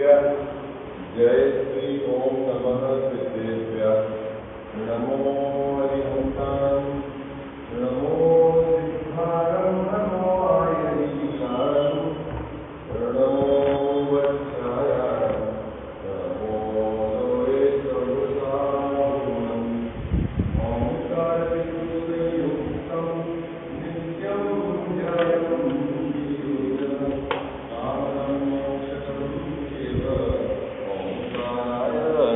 जय श्री ओम नमः सिद्धेभ्यः नमो हरिहंसां नमो सिद्धारं नमो आयतीकारं नमो वत्साय नमो लोरेशवसाहुनं ओंकारविद्युतयुक्तं नित्यं ध्यानं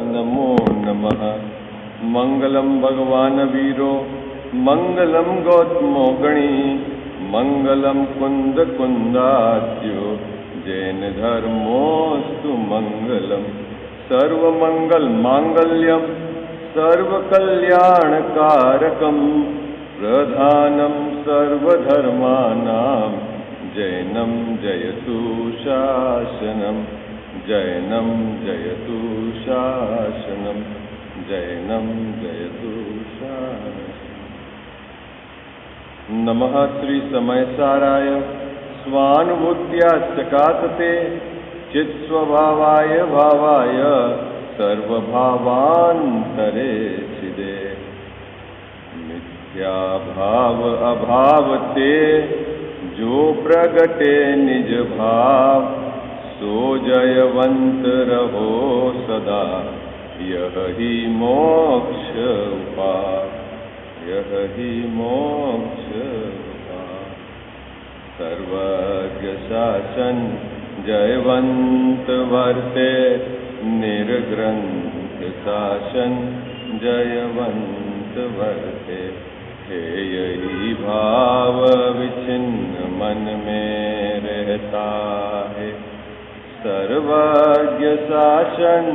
नमो नमः। मंगलम भगवान वीरो मंगलम गौतमो गणी मंगलम कुंद कुंदाद्यो जैन धर्मोस्तु मंगलम सर्वमंगल मांगल्यम सर्वकल्याणकारकम प्रधानम सर्वधर्मानां जैनम जयतु शासनम जैनम जयतु शासनम जैनम जयतु शासनम। नमः श्री समयसाराय स्वानुभूत्याश्चकातते चित्स्वभावाय भावाय सर्वभावान्तरे चिदे मिथ्या भाव अभावते जो प्रगटे निज भाव सो जयवंत रहो सदा यह ही मोक्ष उपाय यह ही मोक्ष उपाय। सर्वज्ञ शासन जयवंत वर्ते निर्ग्रंथ शासन जयवंत वर्ते हे यही भाव विचिन्न मन में रहता है सर्वज्ञ शासन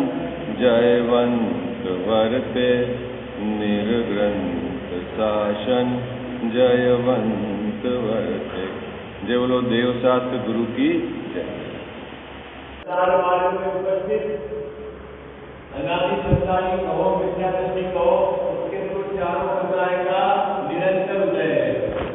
जयवंत वर्ते निर्ग्रंथ शासन जयवंत वर्ते। जय बोलो देव शास्त्र गुरु की जय। अनादि संसारी कहो विद्यादृष्टि कहो उसके तो चारों समुदाय का निरंतर उदय है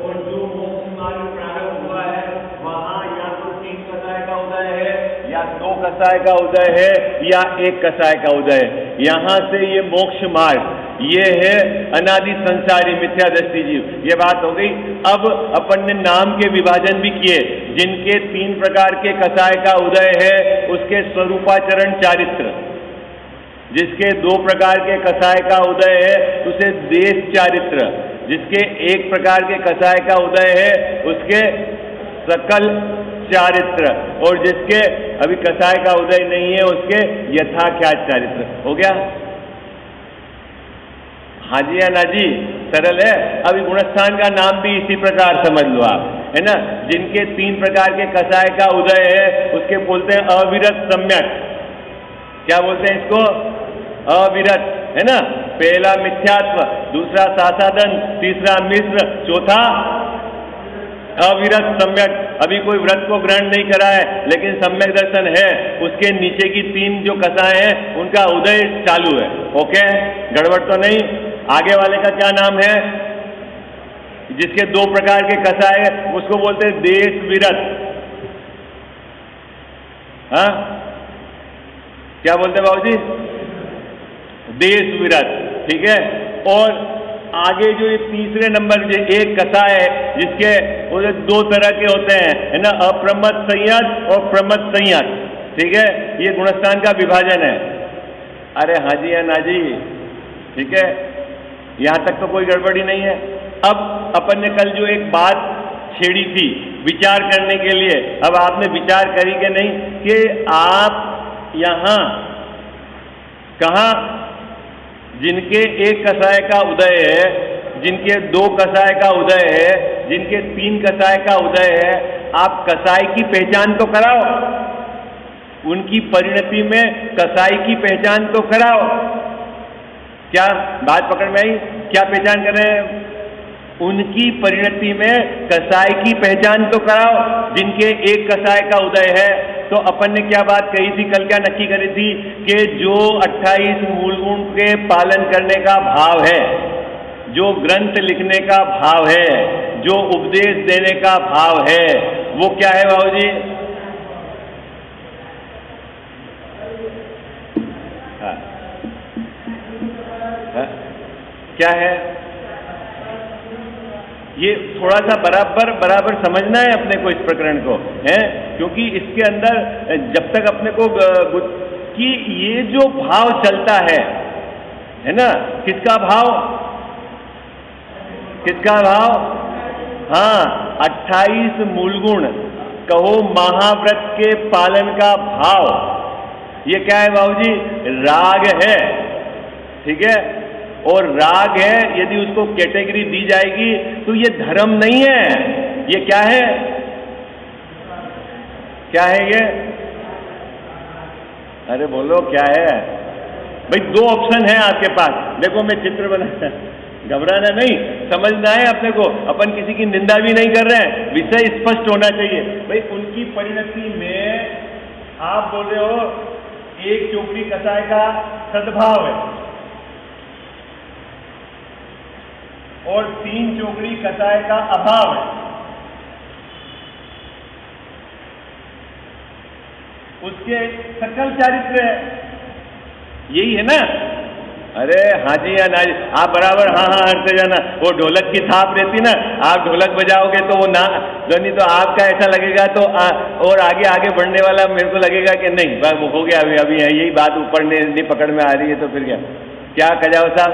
और जो मोक्ष मार्ग प्रारंभ हुआ है वहाँ या तो 3 कसाय का उदय है या 2 कसाय का उदय है या 1 कसाय का उदय है। यहाँ से ये मोक्ष मार्ग ये है अनादि संसारी मिथ्यादृष्टि जीव। ये बात हो गई। अब अपन ने नाम के विभाजन भी किए जिनके 3 प्रकार के कसाय का उदय है उसके स्वरूपाचरण चारित्र, जिसके 2 प्रकार के कसाय का उदय है उसे देश चारित्र, जिसके 1 प्रकार के कसाय का उदय है उसके सकल चारित्र और जिसके अभी कसाय का उदय नहीं है उसके यथाख्यात चारित्र। हो गया? हाँ जी या ना जी? सरल है। अभी गुणस्थान का नाम भी इसी प्रकार समझ लो आप, है ना। जिनके 3 प्रकार के कसाय का उदय है उसके बोलते हैं अविरत सम्यक। क्या बोलते हैं इसको? अविरत, है ना। पहला मिथ्यात्व, दूसरा सासादन, तीसरा मिश्र, चौथा अविरत सम्यक। अभी कोई व्रत को ग्रहण नहीं करा है लेकिन सम्यक दर्शन है, उसके नीचे की 3 जो कसाएं हैं उनका उदय चालू है। ओके, गड़बड़ तो नहीं? आगे वाले का क्या नाम है? जिसके 2 प्रकार के कसाए हैं उसको बोलते हैं देश विरत। हाँ, क्या बोलते हैं बाबूजी? देश विरत, ठीक है। और आगे जो ये तीसरे नंबर जो 1 कसाय है जिसके 2 तरह के होते हैं, है ना, अप्रमत्त संयत और प्रमत्त संयत, ठीक है। ये गुणस्थान का विभाजन है। अरे हाँ जी या ना जी? ठीक है, यहाँ तक तो कोई गड़बड़ी नहीं है। अब अपन ने कल जो एक बात छेड़ी थी विचार करने के लिए, अब आपने विचार करी कि नहीं कि आप यहाँ कहाँ जिनके 1 कसाय का उदय है, जिनके 2 कसाय का उदय है, जिनके 3 कसाय का उदय है, आप कसाय की पहचान तो कराओ, उनकी परिणति में कसाई की पहचान तो कराओ। क्या बात पकड़ में आई? क्या पहचान कर रहे हैं? उनकी परिणति में कसाई की पहचान तो कराओ जिनके 1 कसाय का उदय है। तो अपन ने क्या बात कही थी कल? क्या नक्की करी थी कि जो 28 मूल गुण के पालन करने का भाव है, जो ग्रंथ लिखने का भाव है, जो उपदेश देने का भाव है, वो क्या है बाबूजी? हाँ, हाँ, क्या है ये? थोड़ा सा बराबर समझना है अपने को इस प्रकरण को, है, क्योंकि इसके अंदर जब तक अपने को कि ये जो भाव चलता है ना, किसका भाव? किसका भाव? हाँ, 28 मूलगुण, कहो महाव्रत के पालन का भाव। ये क्या है बाबूजी? राग है, ठीक है। और राग है, यदि उसको कैटेगरी दी जाएगी तो ये धर्म नहीं है, ये क्या है? क्या है ये? अरे बोलो क्या है भाई? 2 ऑप्शन है आपके पास, देखो मैं चित्र बना, घबराना नहीं, समझना है अपने को। अपन किसी की निंदा भी नहीं कर रहे हैं, विषय स्पष्ट होना चाहिए। भाई उनकी परिणति में आप बोल रहे हो एक चोकड़ी कसाय का सद्भाव है और 3 चोकड़ी कसाय का अभाव है। उसके सकल चारित्र है, यही है ना? अरे हाँ जी या ना जी, आप बराबर हाँ हटते जाना। वो ढोलक की थाप रहती ना, आप ढोलक बजाओगे तो वो ना ध्वनि तो आपका ऐसा लगेगा, तो और आगे बढ़ने वाला मेरे को लगेगा कि नहीं बस हो गया, अभी यही बात ऊपर नहीं पकड़ में आ रही है, तो फिर क्या कजाओ साहब?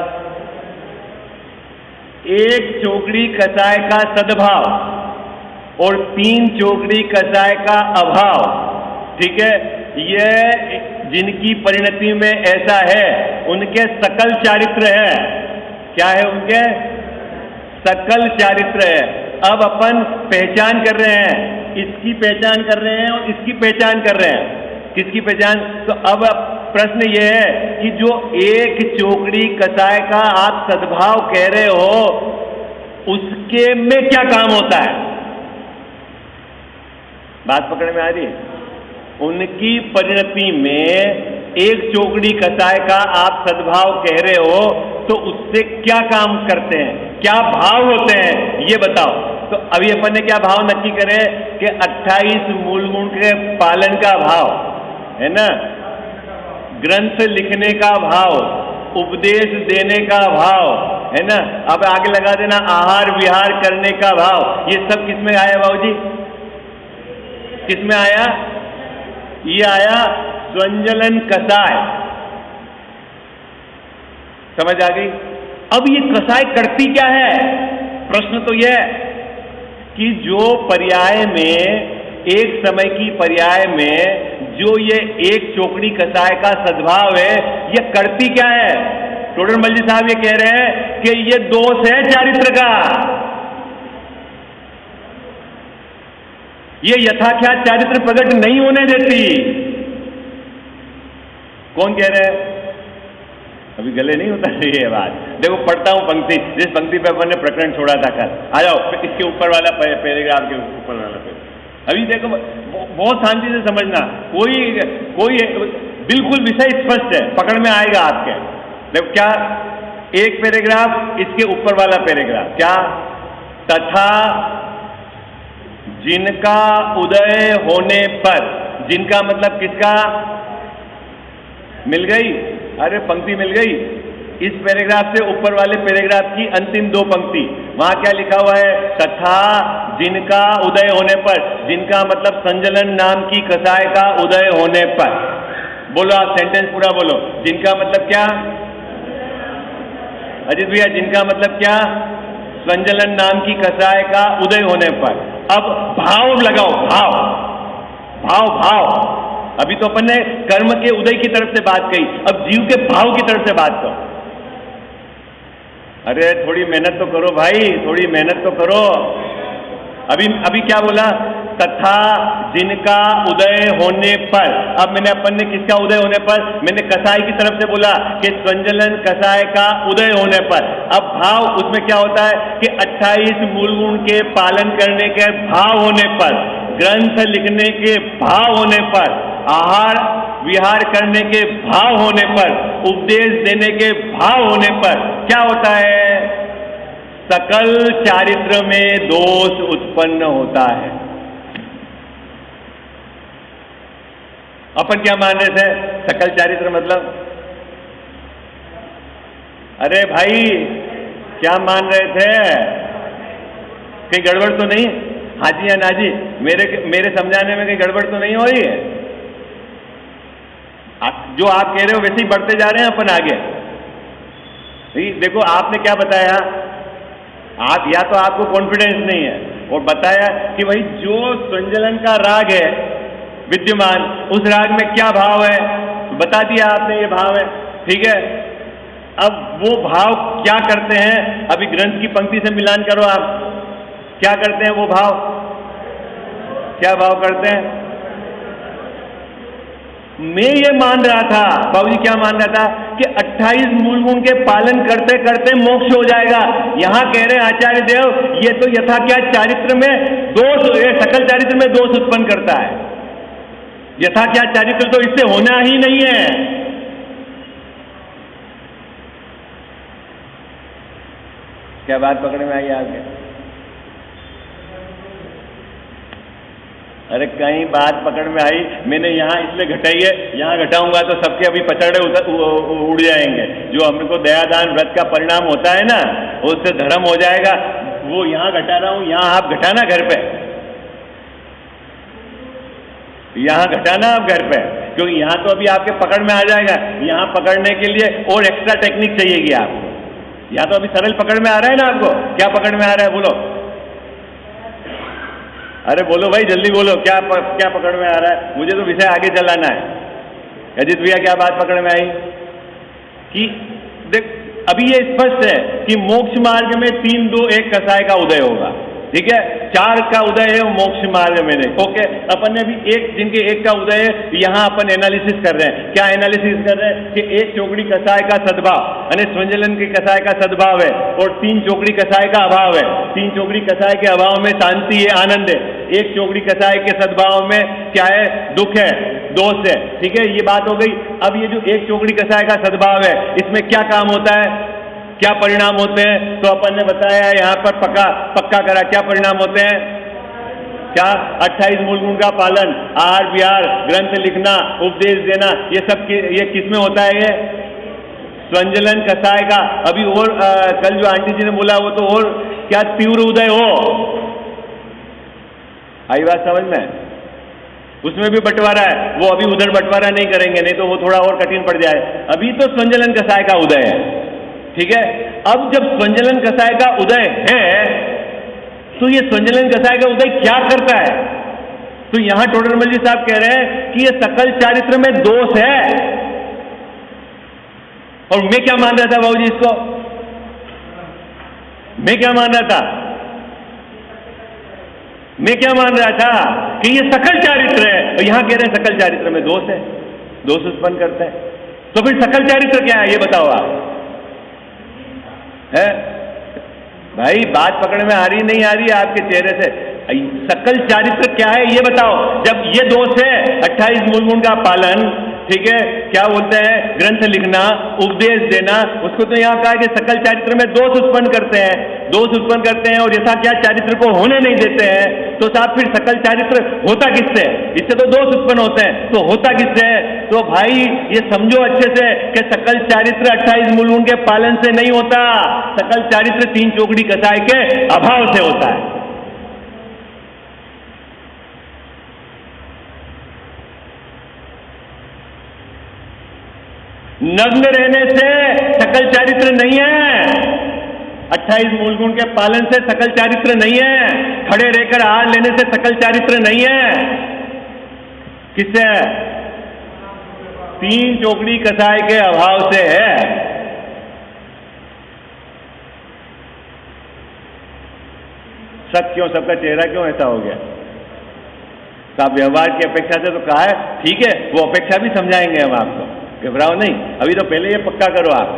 एक चोकड़ी कसाय का सद्भाव और 3 चोकड़ी कसाय का अभाव, ठीक है। ये जिनकी परिणति में ऐसा है उनके सकल चारित्र है। क्या है? उनके सकल चारित्र है। अब अपन पहचान कर रहे हैं, इसकी पहचान कर रहे हैं और इसकी पहचान कर रहे हैं। किसकी पहचान? तो अब प्रश्न यह है कि जो एक चोकड़ी कसाय का आप सद्भाव कह रहे हो, उसके में क्या काम होता है? बात पकड़ में आ रही है? उनकी परिणति में एक चोकड़ी कसाय का आप सद्भाव कह रहे हो, तो उससे क्या काम करते हैं, क्या भाव होते हैं, ये बताओ। तो अभी अपन ने क्या भाव नक्की करे कि 28 मूल गुण के पालन का भाव है ना, ग्रंथ लिखने का भाव, उपदेश देने का भाव है ना। अब आगे लगा देना आहार विहार करने का भाव। ये सब किसमें आया बाबूजी? किसमें आया? ये आया स्वंजलन कसाय। समझ आ गई? अब ये कसाय करती क्या है? प्रश्न तो यह कि जो पर्याय में, एक समय की पर्याय में जो ये एक चोकड़ी कसाय का सद्भाव है, ये करती क्या है? टोडरमल जी साहब ये कह रहे हैं कि ये दोष है चारित्र का, ये यथाख्यात चारित्र प्रकट नहीं होने देती। कौन कह रहे हैं? अभी गले नहीं होता ये बात। देखो पढ़ता हूं पंक्ति, जिस पंक्ति पे अपन ने प्रकरण छोड़ा था कल। आ जाओ इसके ऊपर वाला पैराग्राफ के ऊपर वाला अभी देखो, बहुत शांति से समझना, कोई बिल्कुल विषय स्पष्ट है, पकड़ में आएगा आपके। देखो क्या, एक पैराग्राफ, इसके ऊपर वाला पैराग्राफ क्या? तथा जिनका उदय होने पर, जिनका मतलब किसका? मिल गई? अरे पंक्ति मिल गई। इस पैराग्राफ से ऊपर वाले पैराग्राफ की अंतिम 2 पंक्ति, वहां क्या लिखा हुआ है? तथा जिनका उदय होने पर, जिनका मतलब संजलन नाम की कसाय का उदय होने पर। बोलो आप सेंटेंस पूरा बोलो। जिनका मतलब क्या? अजीत भैया, जिनका मतलब क्या? संजलन नाम की कसाय का उदय होने पर। अब भाव लगाओ, भाव भाव भाव। अभी तो अपन ने कर्म के उदय की तरफ से बात कही, अब जीव के भाव की तरफ से बात करो। अरे थोड़ी मेहनत तो करो भाई, थोड़ी मेहनत तो करो। अभी क्या बोला? तथा जिनका उदय होने पर। अब मैंने अपन ने किसका उदय होने पर? मैंने कसाई की तरफ से बोला कि स्वंजलन कसाय का उदय होने पर। अब भाव, उसमें क्या होता है कि 28 मूल गुण के पालन करने के भाव होने पर, ग्रंथ लिखने के भाव होने पर, आहार विहार करने के भाव होने पर, उपदेश देने के भाव होने पर क्या होता है? सकल चारित्र में दोष उत्पन्न होता है। अपन क्या मान रहे थे? सकल चारित्र मतलब? अरे भाई क्या मान रहे थे? कहीं गड़बड़ तो नहीं? हाँ जी या ना जी? मेरे समझाने में कहीं गड़बड़ तो नहीं हो रही है? जो आप कह रहे हो वैसे ही बढ़ते जा रहे हैं अपन आगे। देखो आपने क्या बताया, आप या तो आपको कॉन्फिडेंस नहीं है, और बताया कि भाई जो स्वंजलन का राग है विद्यमान, उस राग में क्या भाव है, बता दिया आपने ये भाव है, ठीक है। अब वो भाव क्या करते हैं, अभी ग्रंथ की पंक्ति से मिलान करो आप, क्या करते हैं वो भाव, क्या भाव करते हैं? मैं ये मान रहा था, बाबूजी क्या मान रहा था कि 28 मूल गुण के पालन करते करते मोक्ष हो जाएगा। यहां कह रहे हैं आचार्य देव ये तो यथा क्या चारित्र में दोष, सकल चारित्र में दोष उत्पन्न करता है। यथा क्या चारित्र तो इससे होना ही नहीं है। क्या बात पकड़ में आई आपके? अरे कहीं बात पकड़ में आई? मैंने यहाँ इसलिए घटाई है, यहाँ घटाऊंगा तो सबके अभी पचड़े उड़ जाएंगे। जो हमको दयादान व्रत का परिणाम होता है ना, उससे धर्म हो जाएगा। वो यहाँ घटा रहा हूं, यहाँ आप घटाना घर पे, यहाँ घटाना आप घर पे, क्योंकि यहाँ तो अभी आपके पकड़ में आ जाएगा। यहाँ पकड़ने के लिए और एक्स्ट्रा टेक्निक चाहिएगी आपको। यहाँ तो अभी सरल पकड़ में आ रहा है ना आपको। क्या पकड़ में आ रहा है बोलो? अरे बोलो भाई, जल्दी बोलो, क्या पकड़ में आ रहा है? मुझे तो विषय आगे चलाना है। अजीत भैया क्या बात पकड़ में आई? कि देख अभी ये स्पष्ट है कि मोक्ष मार्ग में 3, 2, 1 कसाय का उदय होगा, ठीक है। 4 का उदय है मोक्ष मार्ग में नहीं, ओके। अपन ने अभी जिनके 1 का उदय है, यहां अपन एनालिसिस कर रहे हैं। क्या एनालिसिस कर रहे हैं कि 1 चौकड़ी कसाय का सद्भाव, यानी स्वंजलन के कसाय का सद्भाव है, और 3 चौकड़ी कसाय का अभाव है। 3 चौकड़ी कसाय के अभाव में शांति है, आनंद है। 1 चौकड़ी कसाय के सद्भाव में क्या है? दुख है, दोष है, ठीक है। ये बात हो गई। अब ये जो 1 चौकड़ी कसाय का सद्भाव है, इसमें क्या काम होता है, क्या परिणाम होते हैं? तो अपन ने बताया यहाँ पर पक्का करा। क्या परिणाम होते हैं? क्या? 28 मूल गुण का पालन, आहार विहार, ग्रंथ लिखना, उपदेश देना, ये सब ये किसमें होता है? ये स्वंजलन कसाय का। अभी और कल जो आंटी जी ने बोला वो तो और क्या तीव्र उदय हो, आई बात समझ में? उसमें भी बंटवारा है, वो अभी उधर बंटवारा नहीं करेंगे, नहीं तो वो थोड़ा और कठिन पड़ जाए। अभी तो स्वंजलन कसाय का उदय है, ठीक है। अब जब स्वंजलन कसाय का उदय है, तो ये स्वंजलन कसाय का उदय क्या करता है? तो यहां टोडरमल जी साहब कह रहे हैं कि ये सकल चारित्र में दोष है। और मैं क्या मान रहा था बाबूजी इसको? मैं क्या मान रहा था? मैं क्या मान रहा था कि ये सकल चारित्र है, और यहां कह रहे हैं सकल चारित्र में दोष है, दोष उत्पन्न करता है। तो फिर सकल चारित्र क्या है ये बताओ आप, है भाई? बात पकड़ में आ रही नहीं आ रही है आपके चेहरे से? सकल चारित्र क्या है ये बताओ। जब ये दोष है 28 मूल गुण का पालन, ठीक है, क्या बोलते हैं, ग्रंथ लिखना, उपदेश देना, उसको तो यहां कहा कि सकल चारित्र में दोष उत्पन्न करते हैं, दोष उत्पन्न करते हैं और यथा क्या चारित्र को होने नहीं देते हैं। तो साहब फिर सकल चारित्र होता किससे? इससे तो दोष उत्पन्न होते हैं, तो होता किससे है? तो भाई ये समझो अच्छे से कि सकल चारित्र 28 मूल गुण के पालन से नहीं होता, सकल चारित्र 3 चौकड़ी कसाय के अभाव से होता है। नग्न रहने से सकल चारित्र नहीं है, 28 मूल गुण के पालन से सकल चारित्र नहीं है, खड़े रहकर आहार लेने से सकल चारित्र नहीं है। किससे? 3 चौकड़ी कसाय के अभाव से है। सब क्यों, सबका चेहरा क्यों ऐसा हो गया? साहब व्यवहार की अपेक्षा से तो कहा है, ठीक है, वो अपेक्षा भी समझाएंगे हम आपको, घबराओ नहीं। अभी तो पहले ये पक्का करो आप।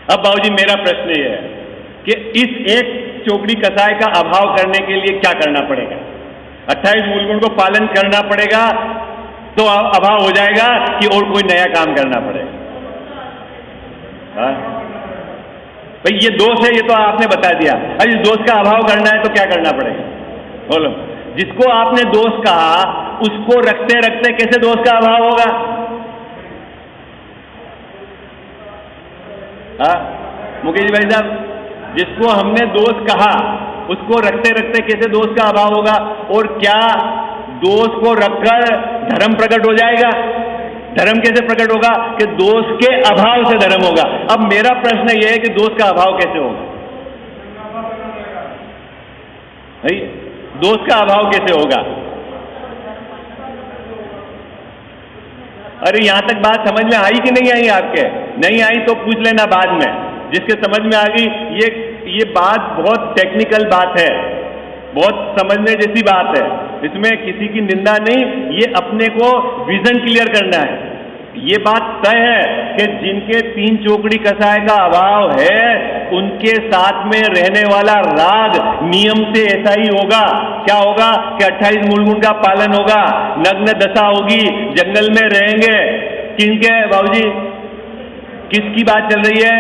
अब बाबूजी मेरा प्रश्न ये है कि इस 1 चौकड़ी कसाय का अभाव करने के लिए क्या करना पड़ेगा? 28 मूल गुण को पालन करना पड़ेगा तो अभाव हो जाएगा कि और कोई नया काम करना पड़ेगा? भाई ये दोष है, ये तो आपने बता दिया। अब इस दोष का अभाव करना है तो क्या करना पड़ेगा बोलो? जिसको आपने दोष कहा उसको रखते रखते कैसे दोष का अभाव होगा? मुकेश भाई साहब, जिसको हमने दोष कहा उसको रखते रखते कैसे दोष का अभाव होगा? और क्या दोष को रखकर धर्म प्रकट हो जाएगा? धर्म कैसे प्रकट होगा? कि दोष के अभाव से धर्म होगा। अब मेरा प्रश्न यह है कि दोष का अभाव कैसे होगा? भाई, दोष का अभाव कैसे होगा? अरे यहां तक बात समझ में आई कि नहीं आई? आपके नहीं आई तो पूछ लेना बाद में। जिसके समझ में आ गई, ये बात बहुत टेक्निकल बात है, बहुत समझने जैसी बात है। इसमें किसी की निंदा नहीं, ये अपने को विजन क्लियर करना है। ये बात तय है कि जिनके तीन चौकड़ी कसाय का अभाव है उनके साथ में रहने वाला राग नियम से ऐसा ही होगा। क्या होगा? कि 28 मूलगुण का पालन होगा, नग्न दशा होगी, जंगल में रहेंगे। किनके बाबूजी? किसकी बात चल रही है?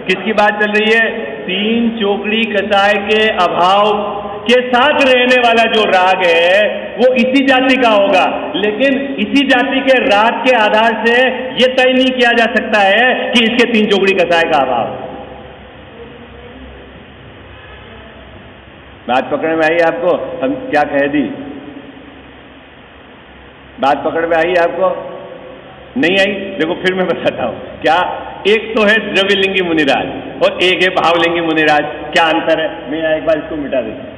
किसकी बात चल रही है? तीन चौकड़ी कसाय के अभाव के साथ रहने वाला जो राग है वो इसी जाति का होगा। लेकिन इसी जाति के राग के आधार से यह तय नहीं किया जा सकता है कि इसके तीन चौकड़ी कसाय का अभाव। बात पकड़ में आई आपको? हम क्या कह दी? बात पकड़ में आई आपको? नहीं आई? देखो फिर मैं बताता हूं। क्या? एक तो है द्रव्यलिंगी मुनिराज और एक है भावलिंगी मुनिराज। क्या अंतर है? मैं एक बार इसको मिटा देता हूं।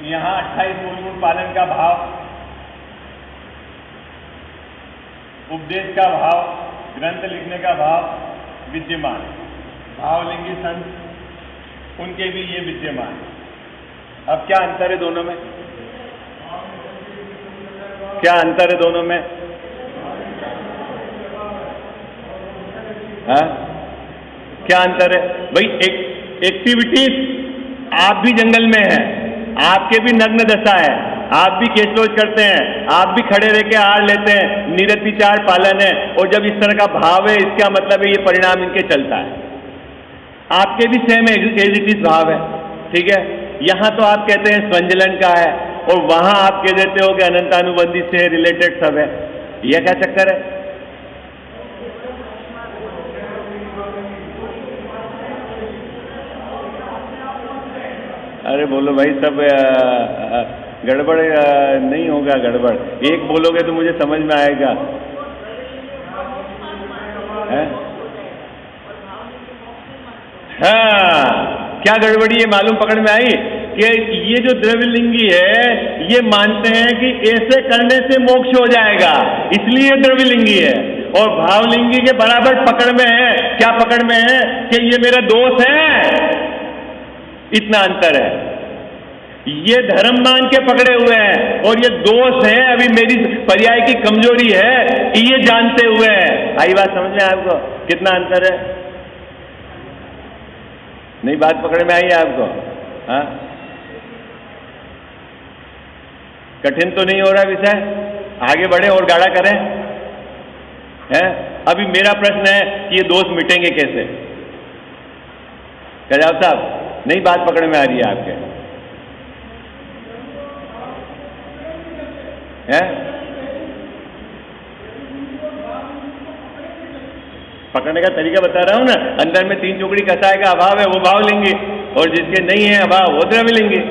यहां 28 मूलगुण पालन का भाव, उपदेश का भाव, ग्रंथ लिखने का भाव विद्यमान, भावलिंगी संत उनके भी ये विद्यमान। अब क्या अंतर है दोनों में? क्या अंतर है दोनों में? हाँ? क्या अंतर है भाई? एक्टिविटीज आप भी जंगल में हैं, आपके भी नग्न दशा है, आप भी केशलोच करते हैं, आप भी खड़े रह के आहार लेते हैं, निरतिचार पालन है। और जब इस तरह का भाव है, इसका मतलब है ये परिणाम इनके चलता है। आपके भी सेम एजिटिव भाव है, ठीक है। यहां तो आप कहते हैं स्वंजलन का है और वहां आप कह देते हो कि अनंतानुबंधी से रिलेटेड सब है। यह क्या चक्कर है? अरे बोलो भाई, सब गड़बड़ नहीं होगा। गड़बड़ एक बोलोगे तो मुझे समझ में आएगा। हाँ, क्या गड़बड़ी है मालूम पकड़ में आई? कि ये जो द्रव्यलिंगी है ये मानते हैं कि ऐसे करने से मोक्ष हो जाएगा, इसलिए द्रव्यलिंगी है। और भावलिंगी के बराबर पकड़ में है। क्या पकड़ में है? कि ये मेरा दोष है। इतना अंतर है। ये धर्म मान के पकड़े हुए हैं और ये दोष है, अभी मेरी पर्याय की कमजोरी है, ये जानते हुए हैं। आई बात समझ में आपको? कितना अंतर है? नहीं बात पकड़ में आई है आपको? हाँ, कठिन तो नहीं हो रहा विषय? आगे बढ़े और गाढ़ा करें? है? अभी मेरा प्रश्न है कि ये दोष मिटेंगे कैसे? कजाव साहब, नहीं बात पकड़ में आ रही है आपके? है? पकड़ने का तरीका बता रहा हूं ना। अंदर में तीन चौकड़ी कसाय का अभाव है, वो भाव लेंगे, और जिसके नहीं है अभाव वो द्रव्य लेंगे।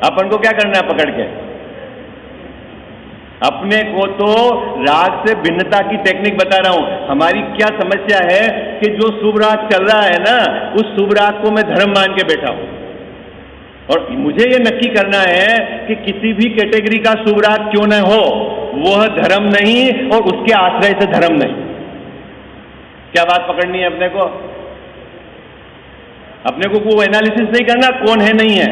अपन को क्या करना है पकड़ के? अपने को तो राग से भिन्नता की टेक्निक बता रहा हूं। हमारी क्या समस्या है कि जो शुभ राग चल रहा है ना, उस शुभ राग को मैं धर्म मान के बैठा हूं। और मुझे ये नक्की करना है कि किसी भी कैटेगरी का शुभ राग क्यों न हो, वह धर्म नहीं और उसके आश्रय से धर्म नहीं। क्या बात पकड़नी है अपने को? अपने को कोई एनालिसिस नहीं करना कौन है नहीं है।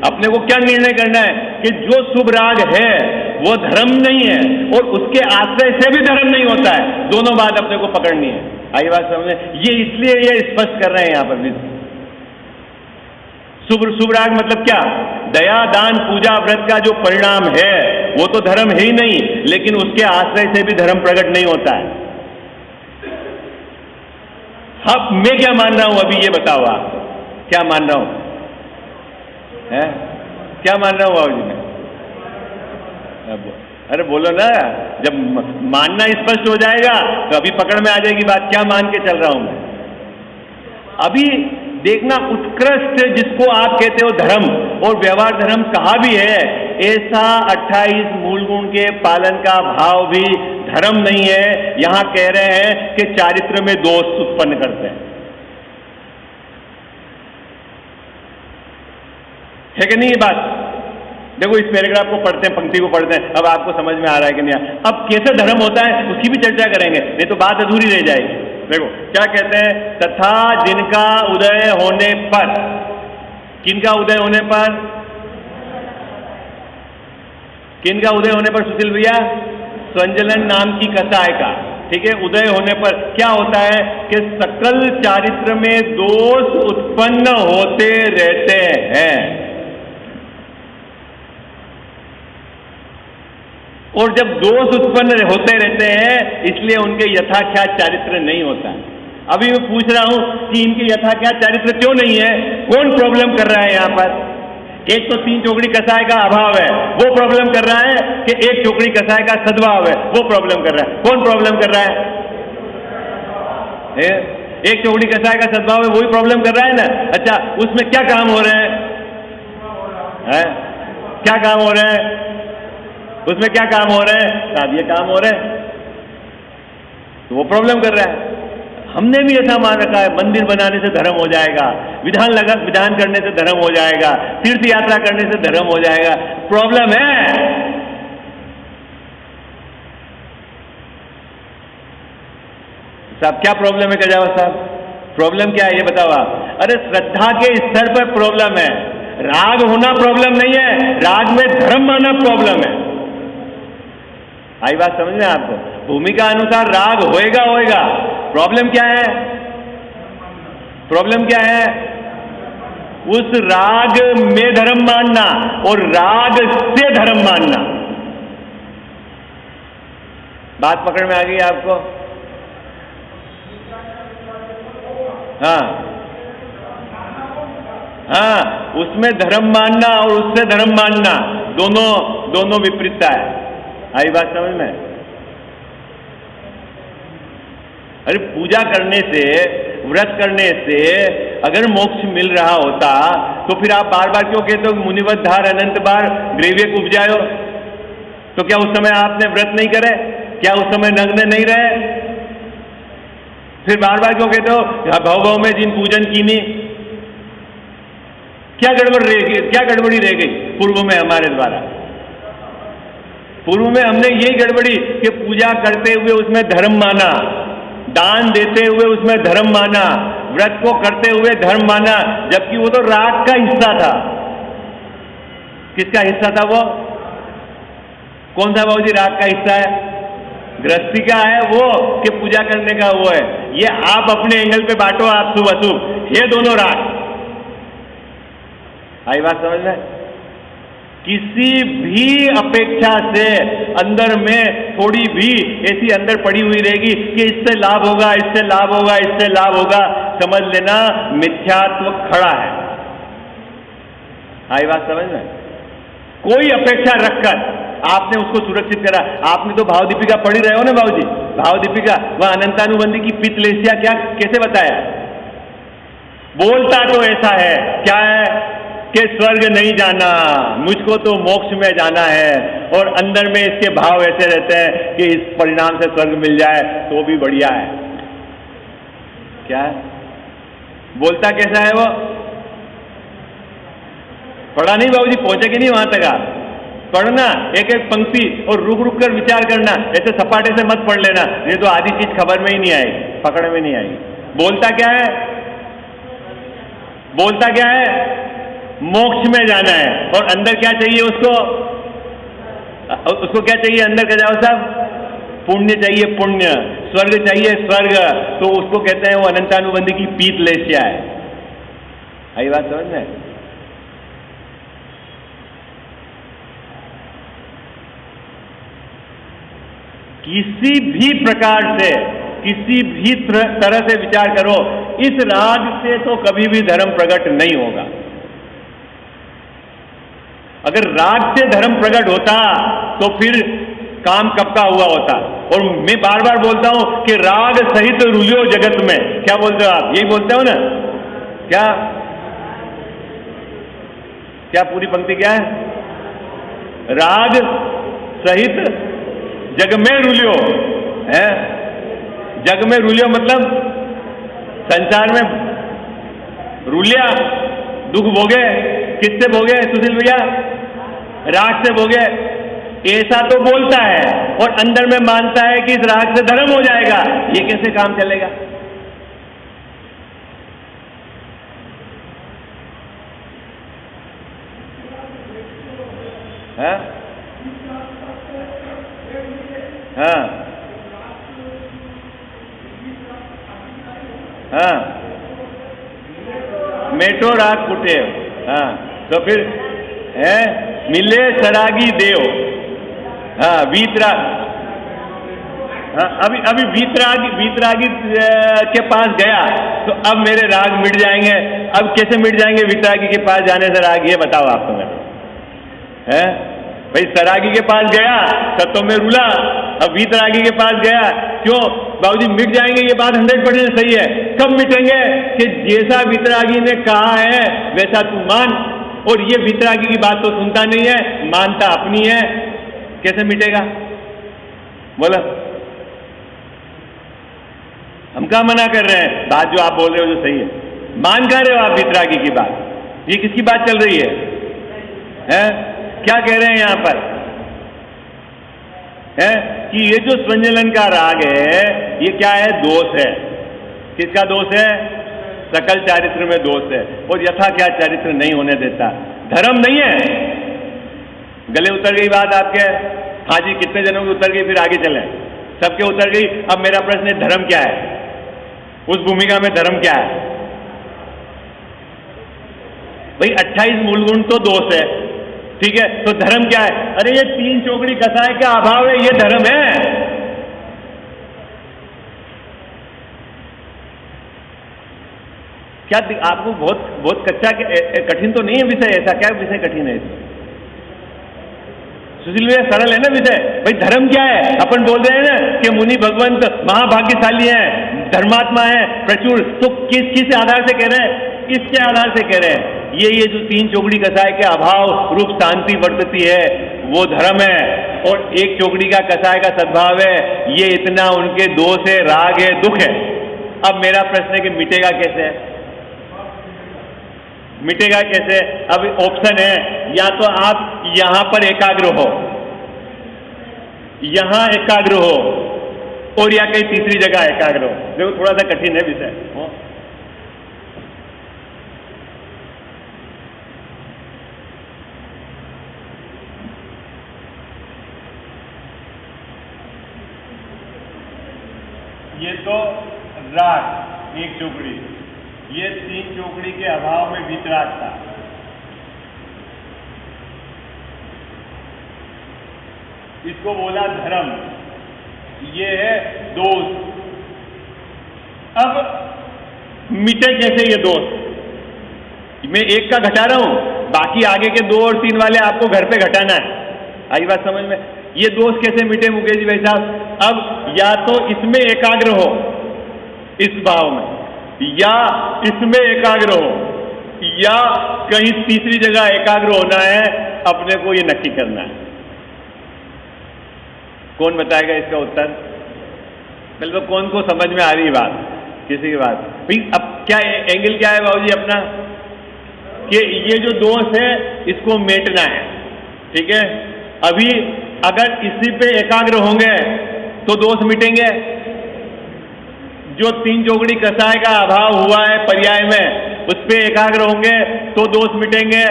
अपने को क्या निर्णय करना है कि जो शुभ राग है वो धर्म नहीं है और उसके आश्रय से भी धर्म नहीं होता है। दोनों बात अपने को पकड़नी है। आई बात समझे? ये इसलिए ये स्पष्ट कर रहे हैं यहां पर भी। शुभ शुभ राग मतलब क्या? दया, दान, पूजा, व्रत का जो परिणाम है वो तो धर्म है ही नहीं, लेकिन उसके आश्रय से भी धर्म प्रकट नहीं होता है। अब मैं क्या मान रहा हूं अभी ये बताओ आप, क्या मान रहा हूं? है क्या मान रहा हूं बाबू जी मैं? अरे बोलो ना, जब मानना स्पष्ट हो जाएगा तो अभी पकड़ में आ जाएगी बात, क्या मान के चल रहा हूं मैं। अभी देखना, उत्कृष्ट जिसको आप कहते हो धर्म और व्यवहार धर्म कहा भी है, ऐसा 28 मूल गुण के पालन का भाव भी धर्म नहीं है। यहां कह रहे हैं कि चारित्र में दोष उत्पन्न करते हैं, है कि नहीं ये बात? देखो इस पैराग्राफ को पढ़ते हैं, पंक्ति को पढ़ते हैं, अब आपको समझ में आ रहा है कि नहीं? अब कैसे धर्म होता है उसकी भी चर्चा करेंगे, नहीं तो बात अधूरी रह जाएगी। देखो क्या कहते हैं, तथा जिनका उदय होने पर, किनका उदय होने पर, किनका उदय होने पर सुशील भैया? स्वंजलन नाम की कसाय का, ठीक है। उदय होने पर क्या होता है कि सकल चारित्र में दोष उत्पन्न होते रहते हैं, और जब दोष उत्पन्न होते रहते हैं इसलिए उनके यथाख्यात चारित्र नहीं होता। अभी मैं पूछ रहा हूं कि इनके यथाख्यात चारित्र क्यों नहीं है? कौन प्रॉब्लम कर रहा है यहां पर? एक तो 3 चौकड़ी कसाय का अभाव है, वो प्रॉब्लम कर रहा है, कि 1 चौकड़ी कसाय का सद्भाव है, वो प्रॉब्लम कर रहा है। कौन प्रॉब्लम कर रहा है? 1 चौकड़ी कसाय का सद्भाव है, वही प्रॉब्लम कर रहा है ना। अच्छा, उसमें क्या काम हो रहे हैं? क्या काम हो रहे हैं उसमें? क्या काम हो रहे हैं साहब? ये काम हो रहे हैं, तो वो प्रॉब्लम कर रहा है। हमने भी ऐसा मान रखा है, मंदिर बनाने से धर्म हो जाएगा, विधान करने से धर्म हो जाएगा, तीर्थ यात्रा करने से धर्म हो जाएगा। प्रॉब्लम है, साहब क्या प्रॉब्लम है कजावा साहब? प्रॉब्लम क्या है ये बताओ आप। अरे श्रद्धा के स्तर पर प्रॉब्लम है, राग होना प्रॉब्लम नहीं है, राग में धर्म माना प्रॉब्लम है। आई बात समझ में आपको? भूमिका अनुसार राग होएगा। प्रॉब्लम क्या है? प्रॉब्लम क्या है? उस राग में धर्म मानना और राग से धर्म मानना। बात पकड़ में आ गई आपको? हाँ, उसमें धर्म मानना और उससे धर्म मानना दोनों विपरीतता है। आई बात समझ में? अरे पूजा करने से, व्रत करने से अगर मोक्ष मिल रहा होता तो फिर आप बार बार क्यों कहते हो मुनिवत धार अनंत बार ग्रीवे उपजायो? तो क्या उस समय आपने व्रत नहीं करे? क्या उस समय नग्न नहीं रहे? फिर बार बार क्यों कहते हो भव भव में जिन पूजन कीनी? क्या गड़बड़ी रह गई पूर्व में हमारे द्वारा? पूर्व में हमने यही गड़बड़ी कि पूजा करते हुए उसमें धर्म माना, दान देते हुए उसमें धर्म माना, व्रत को करते हुए धर्म माना, जबकि वो तो राग का हिस्सा था। किसका हिस्सा था वो? कौन सा बाबूजी राग का हिस्सा है? गृहस्थी का है वो कि पूजा करने का वो है? ये आप अपने एंगल पे बांटो, आप शुभ अशुभ, ये दोनों राग। आई बात समझ में? किसी भी अपेक्षा से अंदर में थोड़ी भी ऐसी अंदर पड़ी हुई रहेगी कि इससे लाभ होगा, इससे लाभ होगा, इससे लाभ होगा, समझ लेना मिथ्यात्व खड़ा है। आई बात समझ में? कोई अपेक्षा रखकर आपने उसको सुरक्षित करा। आपने तो भाव दीपिका पढ़ी रहे हो ना बाबूजी? भाव दीपिका, वह अनंतानुबंधी की पित्तलेसिया क्या कैसे बताया? बोलता तो ऐसा है, क्या है कि स्वर्ग नहीं जाना, मुझको तो मोक्ष में जाना है, और अंदर में इसके भाव ऐसे रहते हैं कि इस परिणाम से स्वर्ग मिल जाए तो भी बढ़िया है। क्या है? बोलता कैसा है वो? पढ़ा नहीं बाबूजी? पहुंचे कि नहीं वहां तक? आप पढ़ना एक एक पंक्ति और रुक रुक कर विचार करना, ऐसे सपाटे से मत पढ़ लेना, ये तो आधी चीज खबर में ही नहीं आएगी, पकड़ में नहीं आएगी। बोलता क्या है? बोलता क्या है? मोक्ष में जाना है, और अंदर क्या चाहिए उसको? उसको क्या चाहिए अंदर का? जाओ साहब, पुण्य चाहिए, पुण्य, स्वर्ग चाहिए, स्वर्ग। तो उसको कहते हैं वो अनंतानुबंधी की पीत लेस्या है। आई बात समझ में? किसी भी प्रकार से, किसी भी तरह से विचार करो, इस राग से तो कभी भी धर्म प्रकट नहीं होगा। अगर राग से धर्म प्रकट होता तो फिर काम कब का हुआ होता। और मैं बार बार बोलता हूं कि राग सहित रुलियो जगत में। क्या बोलते हो आप? यही बोलते हो ना? क्या क्या पूरी पंक्ति क्या है? राग सहित जग में रुलियो है। जग में रुलियो मतलब संसार में रुलिया, दुख भोगे। किससे भोगे सुशील भैया? राग से भोगे। ऐसा तो बोलता है और अंदर में मानता है कि इस राग से धर्म हो जाएगा। ये कैसे काम चलेगा? हाँ हाँ हाँ, मेटो राग कुटे। हाँ, तो फिर है मिले सरागी देव। हाँ, वीतराग। हाँ, अभी वीतरागी के पास गया तो अब मेरे राग मिट जाएंगे। अब कैसे मिट जाएंगे वीतरागी के पास जाने से राग? ये बताओ आप तुम्हें है भाई। सरागी के पास गया तब तो मैं रुला, अब वीतरागी के पास गया क्यों? बाबूजी मिट जाएंगे, ये बात 100% सही है। कब मिटेंगे? कि जैसा वीतरागी ने कहा है वैसा तू मान। और ये वीतरागी की बात तो सुनता नहीं है, मानता अपनी है। कैसे मिटेगा? बोला। हम क्या मना कर रहे हैं? बात जो आप बोल रहे हो जो सही है। मान कह रहे हो आप वीतरागी की बात? ये किसकी बात चल रही है? क्या कह रहे हैं यहां पर? है कि ये जो स्वंजलन का राग है ये क्या है? दोष है। किसका दोष है? सकल चारित्र में दोष है और यथा क्या चारित्र नहीं होने देता। धर्म नहीं है। गले उतर गई बात आपके? हाँ जी, कितने जनों की उतर गई? फिर आगे चलें। सबके उतर गई। अब मेरा प्रश्न है, धर्म क्या है? उस भूमिका में धर्म क्या है? भाई 28 मूल गुण तो दोष है, ठीक है, तो धर्म क्या है? अरे ये 3 चौकड़ी कसाय का अभाव है, ये धर्म है। क्या आपको बहुत कच्चा कठिन तो नहीं है विषय? ऐसा क्या विषय कठिन है? सुशील भैया सरल है ना विषय। भाई धर्म क्या है? अपन बोल रहे हैं ना कि मुनि भगवंत महाभाग्यशाली हैं, धर्मात्मा है प्रचुर। तो किस आधार से कह रहे हैं? किसके आधार से कह रहे हैं? ये जो 3 चौकड़ी कसाय के अभाव रूप शांति वर्तती है वो धर्म है, और 1 चौकड़ी का कसाय का सद्भाव है, ये इतना उनके दोष है, राग है, दुख है। अब मेरा प्रश्न है कि मिटेगा कैसे? मिटेगा कैसे? अब ऑप्शन है, या तो आप यहां पर एकाग्र हो, यहां एकाग्र हो, और या कहीं तीसरी जगह एकाग्र हो। देखो थोड़ा सा कठिन है विषय। ये तो राग 1 चौकड़ी, ये 3 चौकड़ी के अभाव में वीतराग था। इसको बोला धर्म, ये है दोष। अब मिटे कैसे ये दोष? मैं 1 का घटा रहा हूं, बाकी आगे के 2 और 3 वाले आपको घर पे घटाना है। आई बात समझ में? ये दोष कैसे मिटे मुकेश जी भाई साहब? अब या तो इसमें एकाग्र हो, इस भाव में, या इसमें एकाग्र हो, या कहीं तीसरी जगह एकाग्र होना है। अपने को ये नक्की करना है। कौन बताएगा इसका उत्तर? मतलब कौन को समझ में आ रही बात? किसी की बात भाई? अब क्या एंगल क्या है बाबूजी अपना? कि ये जो दोष है इसको मेटना है, ठीक है। अभी अगर इसी पे एकाग्र होंगे तो दोष मिटेंगे। जो 3 चौकड़ी कसाय का अभाव हुआ है पर्याय में, उस पे एकाग्र होंगे तो दोष मिटेंगे?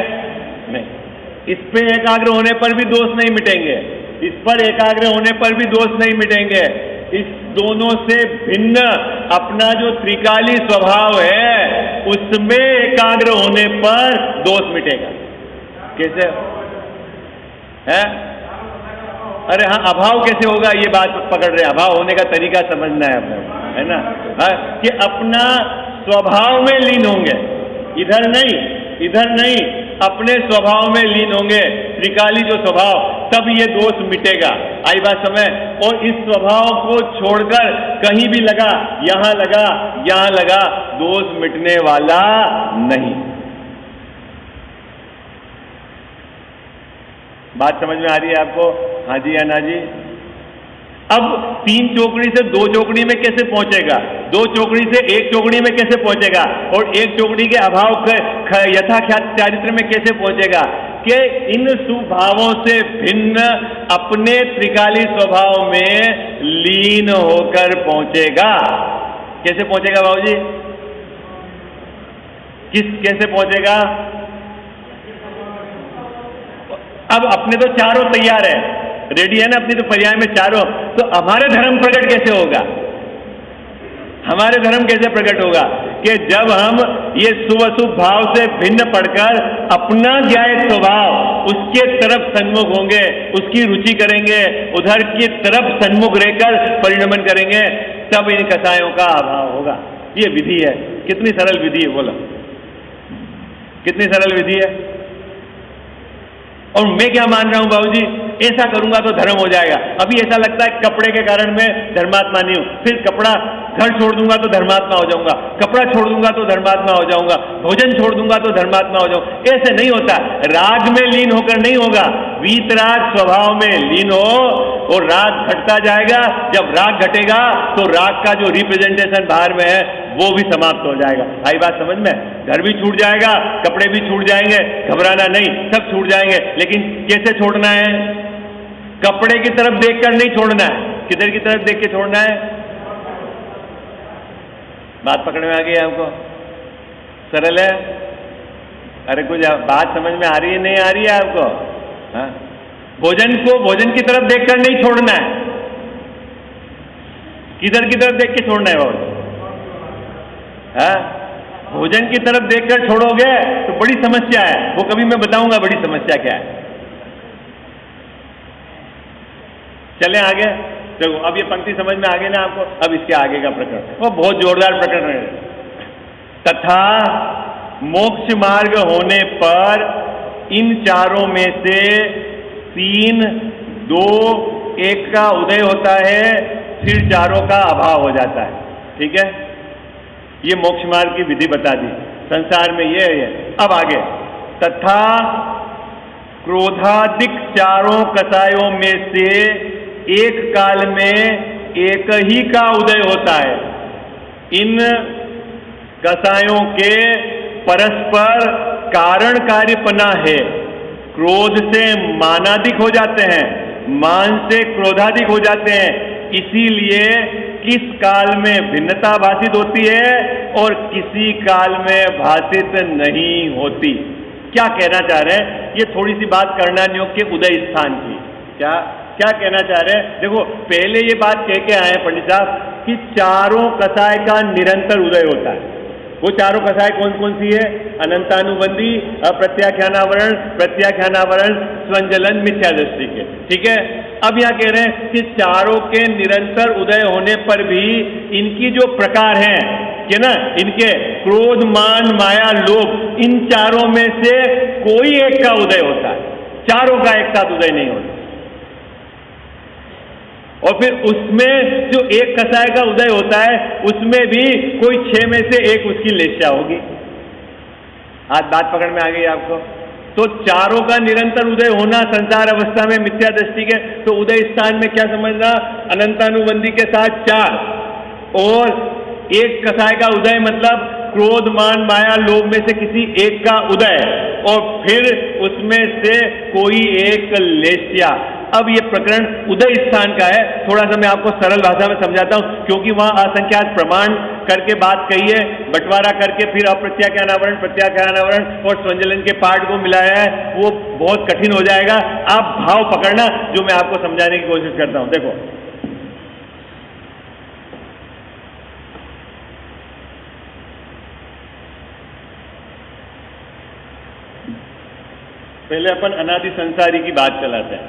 नहीं। इस पे एकाग्र होने पर भी दोष नहीं मिटेंगे, इस पर एकाग्र होने पर भी दोष नहीं मिटेंगे। इस दोनों से भिन्न अपना जो त्रिकाली स्वभाव है उसमें एकाग्र होने पर दोष मिटेगा। कैसे है? अरे हाँ, अभाव कैसे होगा ये बात पकड़ रहे हैं, अभाव होने का तरीका समझना है अपने, है ना? हाँ, कि अपना स्वभाव में लीन होंगे, इधर नहीं, अपने स्वभाव में लीन होंगे, त्रिकाली जो स्वभाव, तब ये दोष मिटेगा। आई बात समय? और इस स्वभाव को छोड़कर कहीं भी लगा, यहां लगा, दोष मिटने वाला नहीं। बात समझ में आ रही है आपको? हाँ जी या ना जी? अब 3 चौकड़ी से 2 चौकड़ी में कैसे पहुंचेगा, 2 चौकड़ी से 1 चौकड़ी में कैसे पहुंचेगा, और 1 चौकड़ी के अभाव यथाख्यात चारित्र में कैसे पहुंचेगा? कि इन सुभावों से भिन्न अपने त्रिकाली स्वभाव में लीन होकर पहुंचेगा। कैसे पहुंचेगा बाबूजी? कैसे पहुंचेगा? अब अपने तो चारों तैयार है, रेडी है ना अपनी तो पर्याय में चारों, तो हमारे धर्म प्रकट कैसे होगा? हमारे धर्म कैसे प्रकट होगा? कि जब हम ये शुभ अशुभ भाव से भिन्न पढ़कर अपना ज्ञात स्वभाव उसके तरफ सन्मुख होंगे, उसकी रुचि करेंगे, उधर की तरफ सन्मुख रहकर परिणमन करेंगे, तब इन कसायों का अभाव होगा। ये विधि है। कितनी सरल विधि है, बोलो कितनी सरल विधि है। और मैं क्या मान रहा हूं बाबूजी, ऐसा करूंगा तो धर्म हो जाएगा। अभी ऐसा लगता है कपड़े के कारण मैं धर्मात्मा नहीं हूं, फिर कपड़ा घर छोड़ दूंगा तो धर्मात्मा हो जाऊंगा, कपड़ा छोड़ दूंगा तो धर्मात्मा हो जाऊंगा, भोजन छोड़ दूंगा तो धर्मात्मा हो जाऊंगा। ऐसे नहीं होता। राग में लीन होकर नहीं होगा, वीतराग स्वभाव में लीन हो और राग घटता जाएगा। जब राग घटेगा तो राग का जो रिप्रेजेंटेशन बाहर में है वो भी समाप्त हो जाएगा। आई बात समझ में? घर भी छूट जाएगा, कपड़े भी छूट जाएंगे, घबराना नहीं, सब छूट जाएंगे। लेकिन कैसे छोड़ना है? कपड़े की तरफ देखकर नहीं छोड़ना है, किधर की तरफ देख के छोड़ना है? बात पकड़ में आ गई आपको? सरल है? अरे कुछ बात समझ में आ रही है, नहीं आ रही है आपको? हाँ? भोजन को भोजन की तरफ देखकर नहीं छोड़ना है, किधर की तरफ देख के छोड़ना है बाबू? हाँ? भोजन की तरफ देखकर छोड़ोगे तो बड़ी समस्या है, वो कभी मैं बताऊंगा बड़ी समस्या क्या है। चलें आगे। देखो अब ये पंक्ति समझ में आ गई ना आपको? अब इसके आगे का प्रकरण वो बहुत जोरदार प्रकरण है। तथा मोक्ष मार्ग होने पर इन चारों में से 3, 2, 1 का उदय होता है, फिर चारों का अभाव हो जाता है। ठीक है, ये मोक्ष मार्ग की विधि बता दी। संसार में ये है। अब आगे, तथा क्रोधादिक चारों कसायों में से एक काल में एक ही का उदय होता है। इन कसायों के परस्पर कारण कार्यपना है। क्रोध से मानाधिक हो जाते हैं, मान से क्रोधाधिक हो जाते हैं। इसीलिए किस काल में भिन्नता भाषित होती है और किसी काल में भाषित नहीं होती। क्या कहना चाह रहे हैं? ये थोड़ी सी बात करना योग के उदय स्थान की। क्या कहना चाह रहे हैं? देखो पहले ये बात कह के आए पंडित साहब कि चारों कसाय का निरंतर उदय होता है। वो चारों कसाय कौन कौन सी है? अनंतानुबंधी, प्रत्याख्यानावरण, स्वंजलन, मिथ्या दृष्टि के। ठीक है, अब यहाँ कह रहे हैं कि चारों के निरंतर उदय होने पर भी इनकी जो प्रकार हैं कि ना, इनके क्रोध, मान, माया, लोभ, इन चारों में से कोई एक का उदय होता है, चारों का एक साथ उदय नहीं होता। और फिर उसमें जो एक कसाय का उदय होता है उसमें भी कोई 6 में से एक उसकी लेस्या होगी। आज बात पकड़ में आ गई आपको? तो चारों का निरंतर उदय होना संसार अवस्था में मिथ्या दृष्टि के, तो उदय स्थान में क्या समझना? अनंतानुबंधी के साथ 4 और एक कसाय का उदय मतलब क्रोध, मान, माया, लोभ में से किसी एक का उदय और फिर उसमें से कोई एक लेस्या। अब ये प्रकरण उदय स्थान का है। थोड़ा सा मैं आपको सरल भाषा में समझाता हूं, क्योंकि वहां असंख्यात प्रमाण करके बात कही है, बंटवारा करके फिर अप्रत्याख्यानावरण, प्रत्याख्यानावरण और स्वंजलन के पाठ को मिलाया है, वो बहुत कठिन हो जाएगा। आप भाव पकड़ना जो मैं आपको समझाने की कोशिश करता हूं। देखो पहले अपन अनादि संसारी की बात चलाते हैं।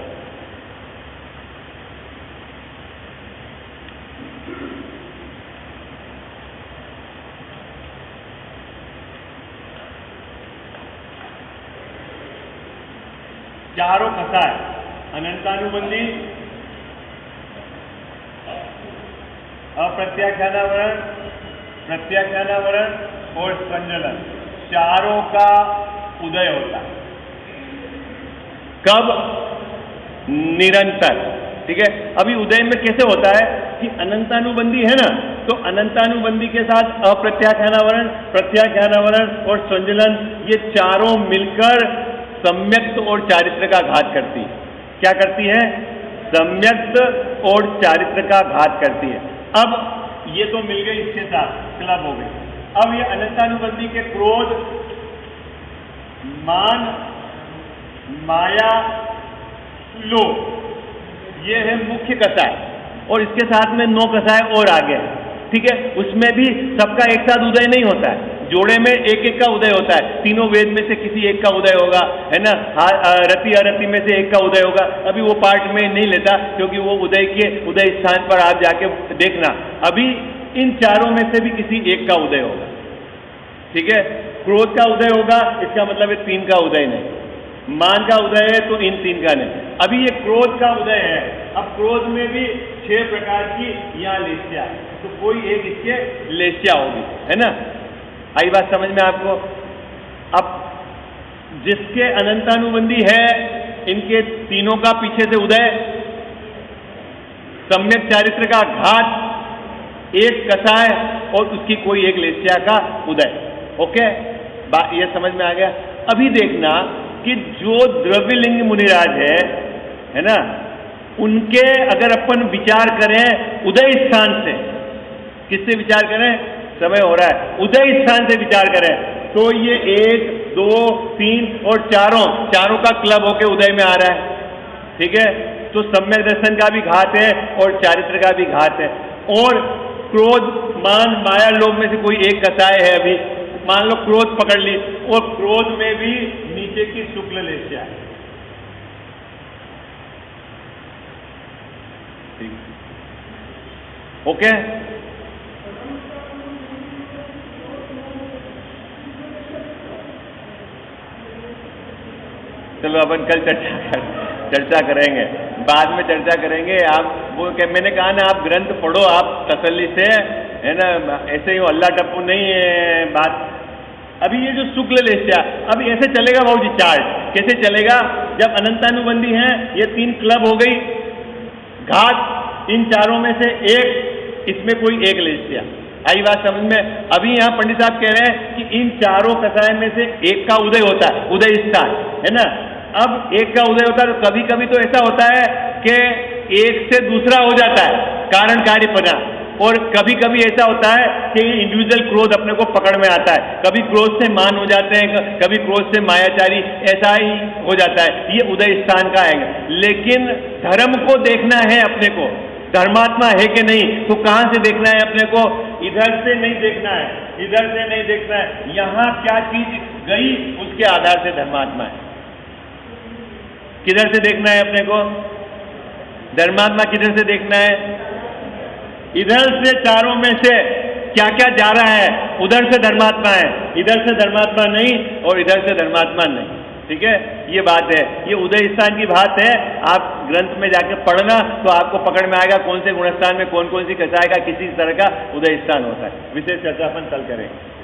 चारों कसाय, अनंतानुबंधी, अप्रत्याख्यानावरण, प्रत्याख्यानावरण और संजलन, चारों का उदय होता है। कब? निरंतर। ठीक है, अभी उदय में कैसे होता है कि अनंतानुबंधी है ना, तो अनंतानुबंधी के साथ अप्रत्याख्यानावरण, प्रत्याख्यानावरण और संजलन, ये चारों मिलकर सम्यक्त और चारित्र का घात करती है। क्या करती है? सम्यक्त और चारित्र का घात करती है। अब ये तो मिल गई, इसके साथ क्लब हो गई। अब ये अनंतानुबंधी के क्रोध, मान, माया, लोभ, ये है मुख्य कसाय, और इसके साथ में 9 कसाय और आ गए। ठीक है, उसमें भी सबका एक साथ उदय नहीं होता है, जोड़े में एक एक का उदय होता है। तीनों वेद में से किसी एक का उदय होगा, है ना, रति अरति में से एक का उदय होगा। अभी वो पार्ट में नहीं लेता, क्योंकि वो उदय के उदय स्थान पर आप जाके देखना। अभी इन चारों में से भी किसी एक का उदय होगा। ठीक है, क्रोध का उदय होगा, इसका मतलब है 3 का उदय नहीं। मान का उदय है तो इन 3 का नहीं। अभी ये क्रोध का उदय है। अब क्रोध में भी 6 प्रकार की यहाँ लेस्या है, तो कोई एक इसके लेस्या होगी, है ना। आई बात समझ में आपको? अब जिसके अनंतानुबंधी है, इनके तीनों का पीछे से उदय, सम्यक चारित्र का घात, एक कसाय और उसकी कोई एक लेस्या का उदय। ओके, ये समझ में आ गया। अभी देखना कि जो द्रव्यलिंग मुनिराज है ना, उनके अगर अपन विचार करें उदय स्थान से, किससे विचार करें? समय हो रहा है, उदय स्थान से विचार करें, तो ये 1, 2, 3 और चारों का क्लब होके उदय में आ रहा है। ठीक है, तो सम्यक दर्शन का भी घात है और चारित्र का भी घात है। और क्रोध, मान, माया, लोभ में से कोई एक कसाय है। अभी मान लो क्रोध पकड़ ली, और क्रोध में भी नीचे की शुक्ल लेस्या है। ओके, चलो अपन कल चर्चा करेंगे, बाद में चर्चा करेंगे। आप वो मैंने कहा ना, आप ग्रंथ पढ़ो, आप तसल्ली से, है ना, ऐसे ही अल्लाह टप्पू नहीं है बात। अभी ये जो शुक्ल लेस्या, अभी ऐसे चलेगा बाबूजी चार्ट, कैसे चलेगा? जब अनंतानुबंधी हैं, ये 3 क्लब हो गई, घात इन चारों में से एक, इसमें कोई एक लेस्या। आई बात समझ में? अभी यहाँ पंडित साहब कह रहे हैं कि इन चारों कसाय में से एक का उदय होता है, उदय स्थान, है ना। अब एक का उदय होता है, तो कभी कभी तो ऐसा होता है कि एक से दूसरा हो जाता है, कारण कार्यपना। और कभी कभी ऐसा होता है कि इंडिविजुअल क्रोध अपने को पकड़ में आता है, कभी क्रोध से मान हो जाते हैं, कभी क्रोध से मायाचारी, ऐसा ही हो जाता है। ये उदय स्थान का है। लेकिन धर्म को देखना है अपने को, धर्मात्मा है कि नहीं, तो कहां से देखना है अपने को? इधर से नहीं देखना है, इधर से नहीं देखना है, यहां क्या चीज गई उसके आधार से धर्मात्मा है। किधर से देखना है अपने को? धर्मात्मा किधर से देखना है? इधर से चारों में से क्या क्या जा रहा है, उधर से धर्मात्मा है, इधर से धर्मात्मा नहीं और इधर से धर्मात्मा नहीं। ठीक है, ये बात है, ये उदय स्थान की बात है। आप ग्रंथ में जाके पढ़ना तो आपको पकड़ में आएगा कौन से गुणस्थान में कौन कौन सी कसाय का किसी तरह का उदय स्थान होता है। विशेष चर्चा अपन कल करेंगे।